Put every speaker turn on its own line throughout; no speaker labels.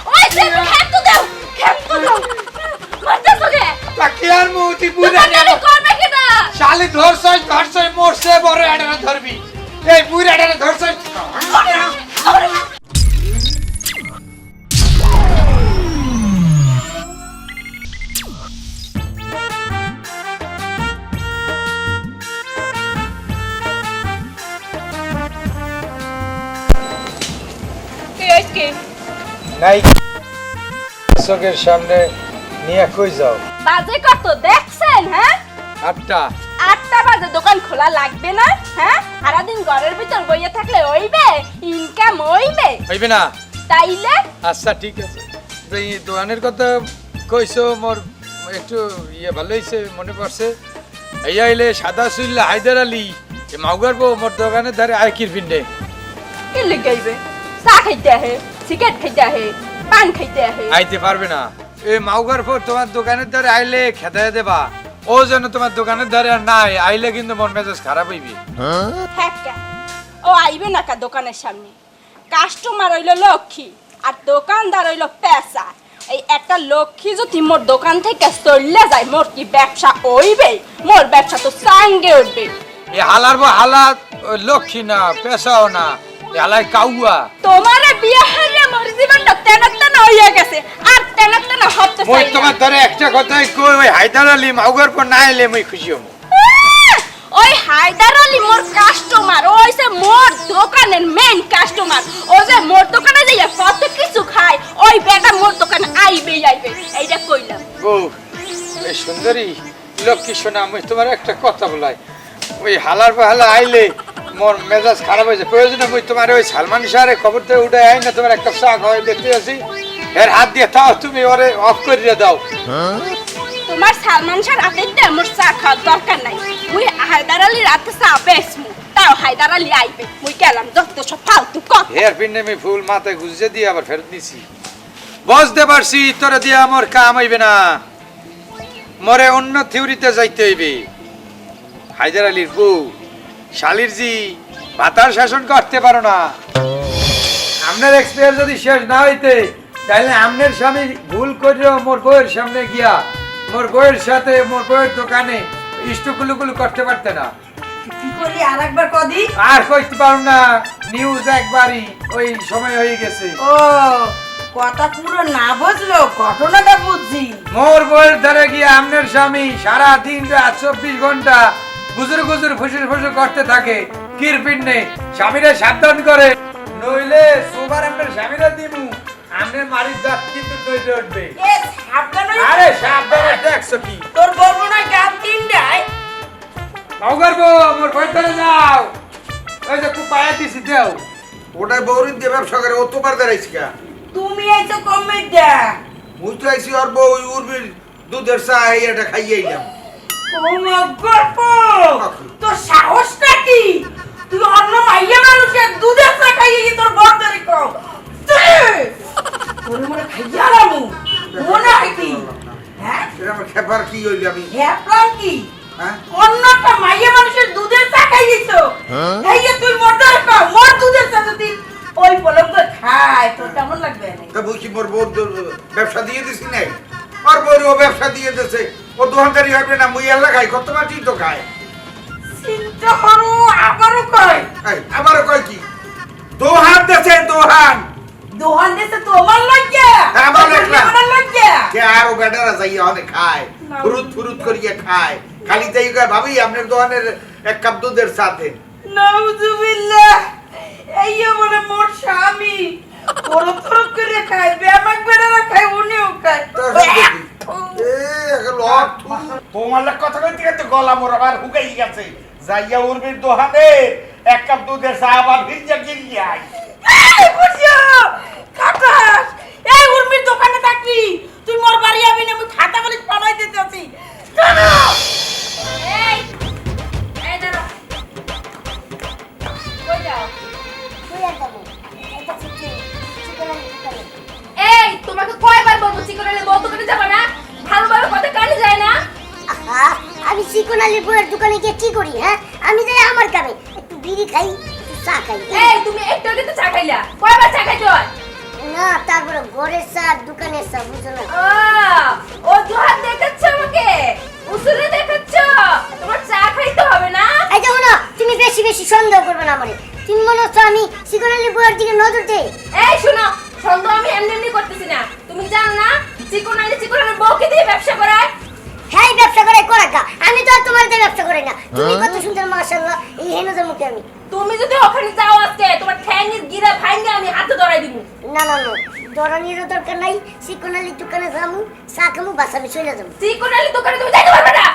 ওই সে খেপ তো দাও মারতেছ কে
তাকে আর মুতি বুঝা
তুমি
নেব
করবে কি না
শালি ধরছই মরছে বড় এটারে ধরবি এই বুইরা এটারে ধরছই নাই চোখের সামনে নিয়ে কই যাও
বাজে কত দেখছেন হ্যাঁ
8টা
8টা বাজে দোকান খোলা লাগবে না হ্যাঁ সারাদিন ঘরের ভিতর বইয়ে থাকলে হইবে ইনকাম
হইবে না
তাইলে
আচ্ছা ঠিক আছে এই দোকানের কথা কইছো মোর একটু ভালো হইছে মনে পড়ছে এই আইলে সাদা সুইল্লা হায়দার আলী এ মাউগার বউ মোর দোকানের ধারে আইকির পিন্ডে
কি লাগাইবে চা খাইতে আহে সিগারেট খাইতে আহে পান খাইতে আহে
আইতে পারবে না এই মাউগার বউ তোমার দোকানের ধারে আইলে খেদায় দেবা ও যেন তোমার দোকানের ধারে আর নাই আইলে কিন্তু মন মেজাজ খারাপ হইবে
হ্যাঁ ও আইবে না কা দোকানের সামনে কাস্টমার হইলো লক্ষ্মী আর দোকানদার হইলো পেশা এই একটা লক্ষ্মী যদি মোর দোকান থেকে চলে যায় মোর কি ব্যবসা হইবে মোর ব্যবসা তো সাঙ্গে উঠবে
এ হালার বউ হালা লক্ষ্মী না পেশাও না এলাই কাউয়া
তোমারে বিয়ে হারিয়ে মোর জীবনটা তেনাতেনা হইয়া গেছে আর তেনাতেনা হতে
মই
চাই না।
তোমার ধারে একটা কথাই কই ওই হায়দার আলী মাউগার পর না এলে মই খুশি হব
ওই হায়দার আলী মোর কাস্টমার ও হইছে মোর দোকানের মেইন কাস্টমার ও যে মোর দোকানে যাইয়া কত কিছু খায় ওই বেটা মোর দোকানে আইবে এইটা কইলাম
ও এই সুন্দরী লক্ষ্মী সোনা আমি তোমার একটা কথা বলাই ওই হালার পাহালা আইলে মোর মেজাজ খারাপ হয়েছে প্রয়োজনে মই তোমার ওই সালমান শাহরে খবর থেকে উঠে আই না তোমার একটা চা খাওয়াই দেখতে আছি এর হাত দিয়ে তাও তুমি ওরে অফ করে দাও
তোমার সালমান শাহ রাতে মোর চা খাওয়ার দরকার নাই মুই হায়দার আলী রাতে চা বেসমু তাও হায়দার আলী আইবে মুই গেলাম যত সব ফালতু কথা
হেয়ার পিনে আমি ফুল মাথায় গুজে দিয়ে আবার ফেরত নিছি বুঝতে পারছি তোরে দিয়ে আমার কাম হইবে না মরে অন্য থিওরিতে যাইতে হইবে হায়দার আলীর বউ শালির জি ভাতার শাসন করতে পারো না আপনার এক্সপিরিয়েন্স যদি শেষ না হইতে তাহলে আপনার স্বামী ভুল করিও মোর বউয়ের সামনে গিয়া মোর বউয়ের সাথে মোর বউয়ের দোকানে ইষ্টকুলুকুলু করতে পারতে না
কি করি আরেকবার কদি
আর কইতে পারো না নিউজ একবারই ওই সময় হয়ে গেছে
ও কথা পুরো না বুঝলো ঘটনাটা বুঝছি
মোর বউয়ের ধারে গিয়ে আপনার স্বামী সারা দিন রাত 24 ঘন্টা গুজর গুজর ফুসুর ফুসুর করতে থাকে কিরপিন্নে স্বামীরে সাবধান করে নইলে সোবার আপনার স্বামীরে দিমু আপনার মারির দাঁত কিন্তু নইতে উঠবে
এ সাবধান হই
আরে সাবধানে দেখছো কি
তোর বলবো না গান তিনটায়
মাউগার বউ মোর বউয়ের ধারে যাও ওই যে খুব পায়ে দিছি দেও
ওটাই বৌরির দিয়ে ব্যবসা করে ও তোমার দাঁড়াইছি কা
তুমি এইসব কমে দে
বুঝতে আইসি ওর বউ ওই উর্বির দুধের চা এটা খাইয়ে আইলাম
ও মা গল্প তোর সাহসটা কি তুই অন্য মাইয়া মানুষের দুধের চা খাইয়ে কি তোর বর ধরে কও তোর মনে খাইয়া রামু মনে হয় কি হ্যাঁ
এটা আমার খেপার কি হইলি আমি
হ্যাঁ কি
হ্যাঁ
অন্যটা মাইয়া মানুষের দুধের চা খাইয়েছো এই যে তুই মোর ধরে কও মোর দুধের চা যদি ওই পলক খায় তোর কেমন লাগবে
তা বুঝি মোর বউ ব্যবসা দিয়ে দিছি নাই আর বউর ও ব্যবসা দিয়ে দিছে ও দোকানদারি হবে না মুই এলা খাই কত মাটি তো খায়
চিন্তা করো আবারও কয়
এই আমারও কয় কি দোহান দেছে দোহান
দোহান দেশে তোমার লাগে
আমার লাগলা।
আমার লাগে
কে আর ও বেটারা যাইয়া অনেক খায় ফুরুত ফুরুত করিয়া খায় খালি তাই কয় ভাবি আপনার দোকানের এক কাপ দুধের সাথে
নাউজুবিল্লাহ এই বলে মোর স্বামী ওর তোর করে খায় ব্যামাক বেড়া খায় উনিও খায়
তোমার কথা কইতে গেতে গলা মোর আবার হুকাই গেছে যাইয়া উর্মির দোহানে এক কাপ দুধের চা আবার ভিজা কিনে আই
এই বুঝিও কাটাস এই উর্মির দোকানে থাকবি তুই মোর বাড়ি আবি না আমি খাতা বলি পামাই দিতে আছি জানো
এই এই দাঁড়া কই যাও এই তোমাকে কয়বার বলবো চিকনালে বলতো করে যাবে না ভালোভাবে কথা কানে যায় না
আহা, আমি চিকন আলীর বইয়ের দোকানে গিয়ে কি করি হ্যাঁ আমি যাই আমার কামে একটু বিড়ি খাই একটু চা খাই
এই তুমি একটু আগে তো চা খাইলা কয়বার চা খাইতে হয়
না তারপরে ঘরের চা আর দোকানের চা বুঝো না
ও জোহার দেখাচ্ছ আমাকে উসুলে দেখাচ্ছ তোমার চা খাইতে হবে না
এই দেখো না তুমি বেশি বেশি সন্দেহ করবে না আমারে তুমি মনে হচ্ছে আমি সিকোনালি বইয়ের দিকে নজর দেই
এই শোনো সন্দেহ আমি এমনি এমনি করতেছি না তুমি জানো না চিকনালি বউকে দিয়ে ব্যবসা করায়
হ্যাঁ ব্যবসা করে করাকা আমি তো আর তোমার দিয়ে ব্যবসা করি না তুমি কত সুন্দর মাশাআল্লাহ এই হেনদের মুখে আমি
তুমি যদি ওখানে যাও আজকে তোমার ঠ্যাঙের গিরা ভাঙে আমি হাতে ধরাই দিব
না না না দরানিরও দরকার নাই সিকোনালি দোকানে যামু চা খামু বাস আমি চলে যাবো
চিকনালি দোকানে তুমি যাইতে পারবে না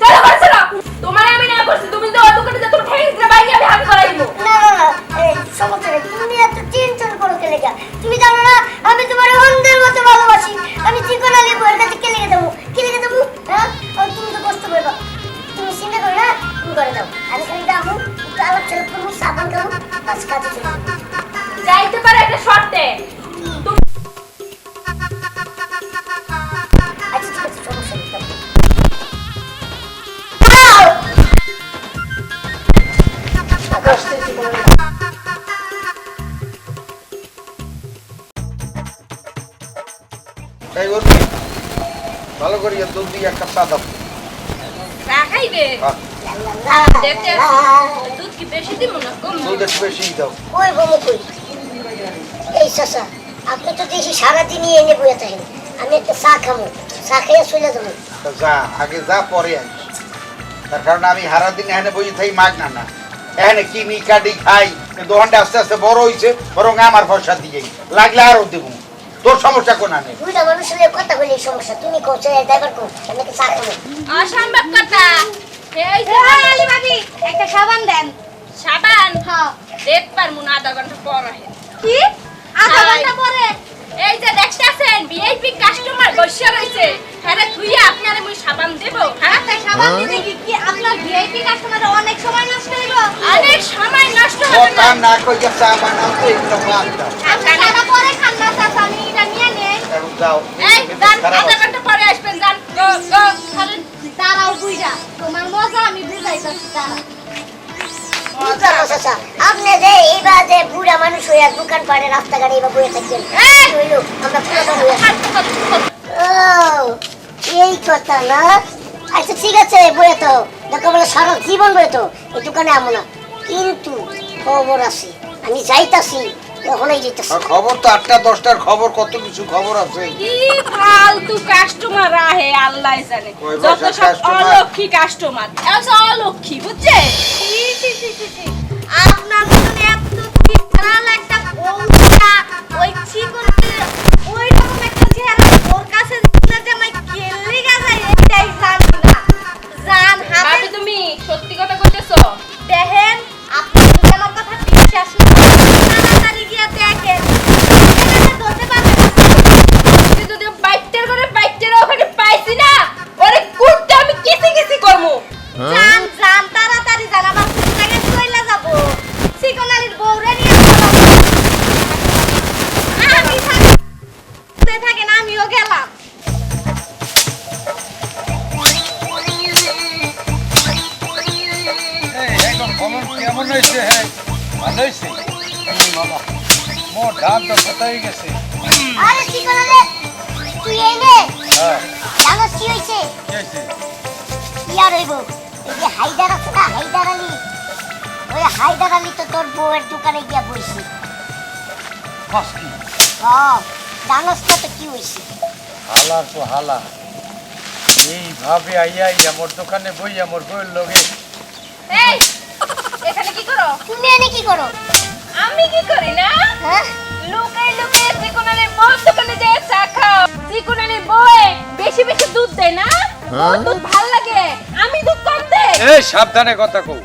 চলো ঘরে চলো তোমার আমি না করছি তুমি তো দোকানে যা তোমার ঠ্যাঙের গিরা ভাঙে আমি হাতে ধরাই দিব
না না না এই সমস্যা নেই তুমি এত টেনশন করো কে লেগা তুমি জানো না আমি তোমার অন্ধের মতো ভালোবাসি আমি সিকোনালি বইয়ের কাছে কে লেগে দেবো হ্যাঁ আর তুমি তো কষ্ট করবে তুমি চিন্তা করো না তুমি করে দাও আমি খালি যাবো একটু আলাপ চালাপ করবো সাবান খাবো বাস কাজে চলে যাবো।
যাইতে পারে একটা শর্তে
আচ্ছা ঠিক আছে সমস্যা নেই যাবো।
এই উর্মি ভালো করিয়া দুধ দিয়ে একটা চা দাও
চা খাইবে
হ্যাঁ,
দেখতে আসি দুধ কি বেশি দিব না কম দিব?
দুধ একটু বেশি দাও
কই বমু কই এই চাচা আপনি তো দেখি সারাদিনই এনে বইয়া থাকেন আমি একটা চা খামো চা খেয়ে চলে যাবো
তা যা আগে যা পরে আনিস তার কারণ আমি হারা দিন এখানে বসে থাকি মাগ না না এখানে কিনি কাটি খাই দোকানটা আস্তে আস্তে বড় হয়েছে বরং আমার পয়সা দিয়েই লাগলে আরো দেবো তোর সমস্যা কোন নেই
দুইটা মানুষের লইয়া কথা বলি এই সমস্যা তুমি কোচ ড্রাইভার কোচ আমি একটা চা খাবো
অসম্ভব কথা এই যে আলি ভাবি একটা সাবান দেন সাবান হ্যাঁ দেখ পারমু না আধা ঘন্টা পর আহে কি আধা ঘন্টা পরে এই যে দেখতেছেন ভিআইপি কাস্টমার বসে রইছে হ্যাঁ তুইয়া আপনারে মুই সাবান দেব হ্যাঁ তাই সাবান দিলে কি আপনার ভিআইপি কাস্টমার অনেক সময় নষ্ট হইব অনেক সময় নষ্ট হবে
কথা না কইয়া চা বানাও তো একটু ভাত দাও
আপনারা পরে খান না চাচা আমি এটা নিয়ে নেই
এখন যাও
এই দান আধা ঘন্টা পরে আসবেন দান গো গো চলেন দাঁড়াও বুইরা তোমার মজা আমি বুঝাইতাছি দাঁড়াও
বুঝলাম চাচা আপনি যে এইবার যে বুড়া মানুষ হইয়া দোকান পাড়ে রাস্তাঘাটে এইবার বইয়া থাকবেন
এই!
হইলো আমরা পুরো হইয়া ও এই কথা না আচ্ছা ঠিক আছে বইয়া তো দেখো বলে সারা জীবন বইয়া তো এই দোকানে আমো না কিন্তু খবর আছে আমি যাইতাছি ওখানেই যেতেছি
আর খবর তো 8টা 10টার খবর কত কিছু খবর আছে
কি ফালতু কাস্টমার আহে আল্লাহ জানে
কই
যত
বছর
সব
customer?
অলক্ষী কাস্টমার এসব অলক্ষী বুঝছে আপনার মতন এত বিশাল একটা বউটা ওই চিকনের ওই রকম একটা চেহারা ওর কাছে দিলে যে আমি কেল্লি গাজাই এটাই জানি না জান ভাবি তুমি সত্যি কথা কইতেছো দেখেন আপনি যদি আমার কথা বিশ্বাস না করেন তাড়াতাড়ি গিয়ে দেখেন এখানে ধরতে পারবেন না যদি বাইকটার করে বাইকটার ওখানে পাইছি না ওরে কুটতে আমি কিসি করবো জান জান তাড়াতাড়ি জান আমার থেকে চলে যাব সিকোনালির বউরে নিয়ে আমি থাকতে থাকেন আমিও গেলাম
এখন খবর কেমন হয়েছে হ্যাঁ ভালো হয়েছে বাবা মোর ধান তো কোথায় গেছে
আরে কি করলে তুই এনে
হ্যাঁ
জানোস কি হইছে
কি হয়েছে
ইয়ার হইব এই যে হায়দার আছে না হায়দার আলী ওই হায়দার আলী তো তোর বউয়ের দোকানে গিয়া বইছি
মাস কি
জানোস না তো কি হইছে
হালার তো হালা এইভাবে আইয়াই আমার দোকানে বই আমার বইয়ের লগে
এই এখানে কি করো
তুমি এনে কি করো
আমি কি করি না
হ্যাঁ
লুকাই লুকাই সিকোনালির বউ দোকানে যায় চা খাও সিকোনালির বউ বেশি বেশি দুধ দেয় না ওর দুধ ভাল লাগে আমি দুধ কম দেই
এই সাবধানে কথা কও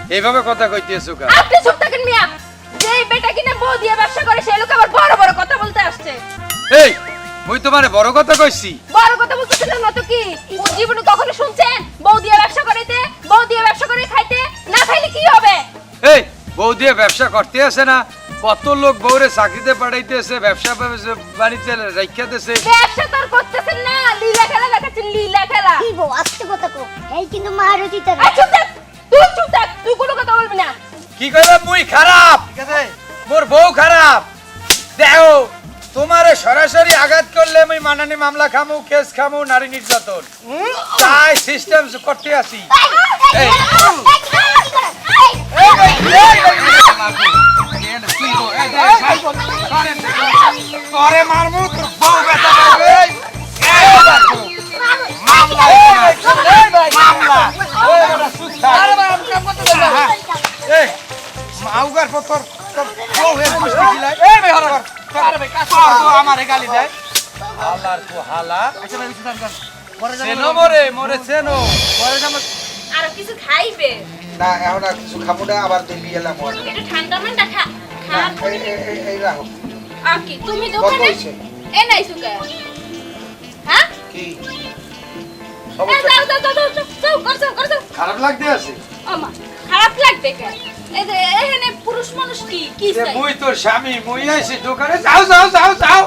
এইভাবে কথা কইতেছো কা
আপনি চুপ থাকেন মিয়া যেই বেটা কিনা বউ দিয়ে ব্যবসা করে সেই লোক আবার বড় বড় কথা বলতে আসছে
এই মুই তোমারে বড় কথা কইছি
বড় কথা বলতেছিলেন না তো কি ও জীবনে কখনো শুনছেন বউ দিয়ে ব্যবসা করিতে বউ দিয়ে ব্যবসা করে খাইতে না খাইলে কি হবে
এই বউ দিয়ে ব্যবসা করতে আসে না কত লোক বউরে চাকরিতে পাঠাইতেছে ব্যবসা বাণিজ্য রাখিয়াতেছে
ব্যবসা তো আর করতেছেন না লীলা খেলা দেখাচ্ছেন লীলা খেলা
কি বউ আস্তে কথা কো এই কিন্তু মারুতি তো
চুপ থাক তুই কোনো কথা বলবি না
কি কইলাম মুই খারাপ ঠিক আছে মোর বউ খারাপ দেখো তোমারে সরাসরি আঘাত করলে আমি মানানি মামলা খামু কেস খামু নারী নির্যাতন তাই সিস্টেম করতে আসি এই তোরে মারমু তোর বউ ব্যথা পাবে মামলা মামলা এই মাউগার পতর বউ এর কুস্তি খিলাই এই ভাই হর আরে ভাই কাছে আমারে গালি দেয় হালার কো হালা আচ্ছা ভাই কিছু দাম সেনো মরে সেনো পরে যাম
আর কিছু খাইবে
না এখন আর কিছু খাবো না আবার দিল্লি এলাম
একটু ঠান্ডা মান্ডা খাওয়ার পরে
এই রাখো
আকি তুমি
কত
দোকানে
হয়েছে?
এ নাই সুকা হ্যাঁ
কি
এ যাও করছো
খারাপ লাগতে আছে
আমা খারাপ লাগবে কেন এই যে এখানে পুরুষ মানুষ কি
যে
চাই
মুই তোর স্বামী মুই আইছি দোকানে যাও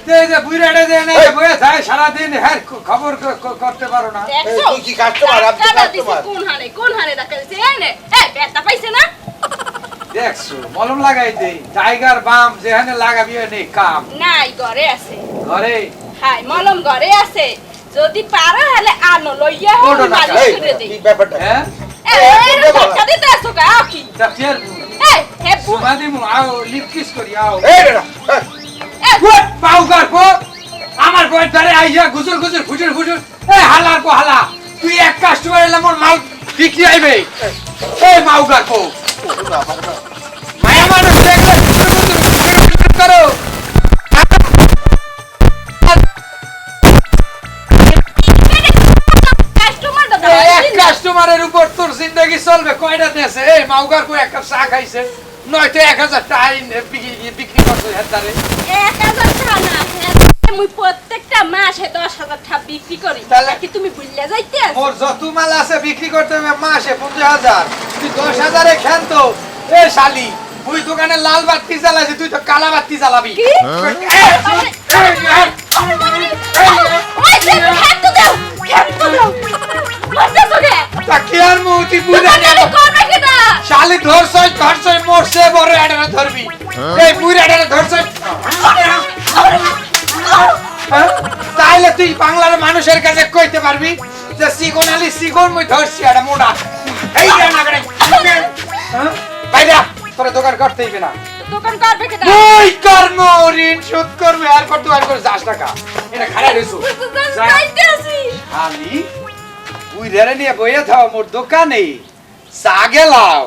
যে বুইরাটা যে না বয়ে যায় সারা দিন হ্যাঁ খবর করতে পারো না
দেখছো
তুই কি কাস্টমার আমি তো
টাকা দিছে
কাস্টমার
কোন হারে দেখা দিছে এনে বেটা পাইছে না
দেখছো মলম লাগাই দেই টাইগার বাম যেখানে লাগাবি নেই কাম
নাই ঘরে আছে
ঘরে
হাই মলম ঘরে আছে যদি পারো হলে আনো লইয়া হোক
ওটো টাকা,
মালিশ
এই
করে দেই
কি ব্যাপারটা
হ্যাঁ
এই টাকা দিতে আসো কা কি
চাপিয়ার
এই হে পু
সুমাদি মু আও লিপ কিস করি আও
এই রে না
এই
গুড পাউগার কো আমার বই ধরে আইয়া গুজর ফুজুর এই হালার কো হালা তুই এক কাস্টমার এলে মোর মাল বিক্রি আইবে এই মাউগার কো মায়া মানুষ দেখলে গুজর করো
কাস্টমার দাদা
এক কাস্টমারের উপর তোর জিন্দগি চলবে কয়টা দেশে এই মাউগার কো এক কাপ চা খাইছে নয়তো 1000 টাকা বিক্রি করছে হেদারে
1000 টাকা না মুই প্রত্যেকটা মাসে 10,000 টাকা বিক্রি করি
তাহলে-
কি তুমি ভুললে যাইতে
মোর যত মাল আছে বিক্রি করতে হবে মাসে 50,000 তুই 10,000 এ খেন তো এ শালি তুই দোকানে লাল বাতি জ্বালাছিস তুই তো কালা বাতি জ্বালাবি
কি? ওই যে খেত দাও মারতেছো কে
তাকিয়ার মুতি পুরা
দোকানে করবে কেডা
শালি ধরছই মরছে বড় এডারে ধরবি এই পুরা এডারে ধরছই তাইলে তুই বাংলার মানুষের কাছে কইতে পারবি যে সিগন আলি সিগন মুই ধরছি এটা মোড়া এই যে না করে বাইরা তোর দোকান করতে হইবে না
দোকান করবে কেডা
ওই কর্ম ঋণ শোধ করবে আর কত আর করে যাস টাকা এটা খারাপ হইছো
যাইতে আসি
খালি তুই রেড়ে নিয়ে বইয়ে থাও মোর দোকানে চা গেলাও